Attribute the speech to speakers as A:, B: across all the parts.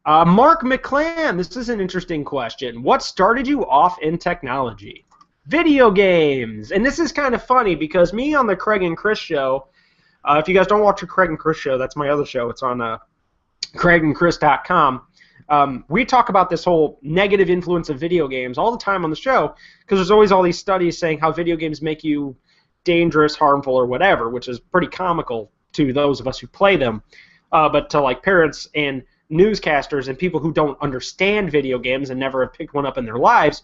A: Mark McClam, this is an interesting question. What started you off in technology? Video games. And this is kind of funny because me on the Craig and Chris show, if you guys don't watch the Craig and Chris show, that's my other show. It's on craigandchris.com. We talk about this whole negative influence of video games all the time on the show because there's always all these studies saying how video games make you dangerous, harmful, or whatever, which is pretty comical to those of us who play them. But to like parents and newscasters and people who don't understand video games and never have picked one up in their lives,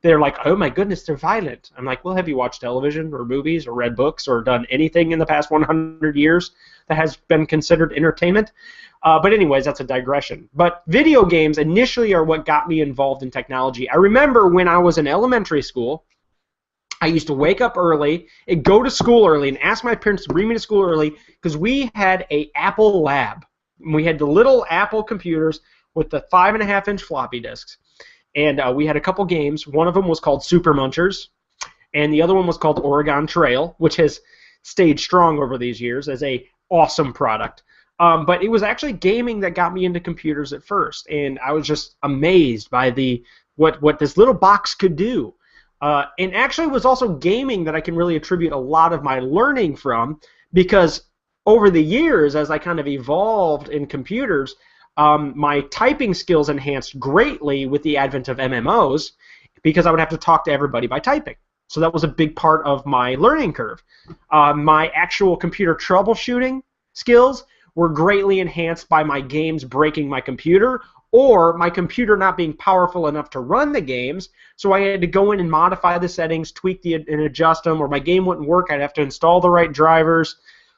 A: they're like, oh my goodness, they're violent. I'm like, well, have you watched television or movies or read books or done anything in the past 100 years that has been considered entertainment? But anyways, that's a digression. But video games initially are what got me involved in technology. I remember when I was in elementary school, I used to wake up early and go to school early and ask my parents to bring me to school early because we had a Apple lab. We had the little Apple computers with the 5.5-inch floppy disks. And we had a couple games. One of them was called Super Munchers, and the other one was called Oregon Trail, which has stayed strong over these years as a awesome product. But it was actually gaming that got me into computers at first, and I was just amazed by what this little box could do. And actually it was also gaming that I can really attribute a lot of my learning from, because over the years, as I kind of evolved in computers, my typing skills enhanced greatly with the advent of MMOs because I would have to talk to everybody by typing. So that was a big part of my learning curve. My actual computer troubleshooting skills were greatly enhanced by my games breaking my computer or my computer not being powerful enough to run the games, so I had to go in and modify the settings, tweak and adjust them, or my game wouldn't work. I'd have to install the right drivers.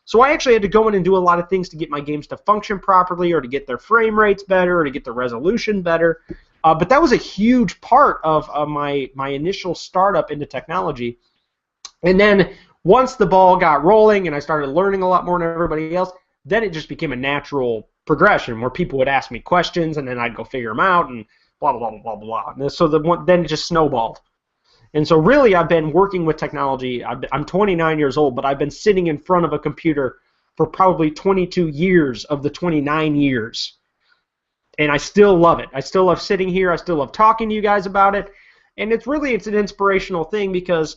A: So I actually had to go in and do a lot of things to get my games to function properly or to get their frame rates better or to get the resolution better. But that was a huge part of my initial startup into technology. And then once the ball got rolling and I started learning a lot more than everybody else, then it just became a natural progression where people would ask me questions and then I'd go figure them out and blah, blah, blah, blah, blah. And so then it just snowballed. And so really I've been working with technology. I'm 29 years old, but I've been sitting in front of a computer for probably 22 years of the 29 years. And I still love it. I still love sitting here. I still love talking to you guys about it. And it's an inspirational thing because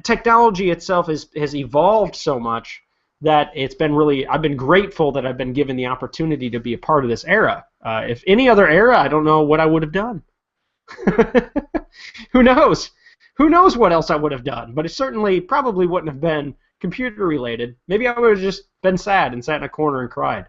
A: technology itself has evolved so much that I've been grateful that I've been given the opportunity to be a part of this era. If any other era, I don't know what I would have done. Who knows? Who knows what else I would have done? But it certainly probably wouldn't have been computer related. Maybe I would have just been sad and sat in a corner and cried.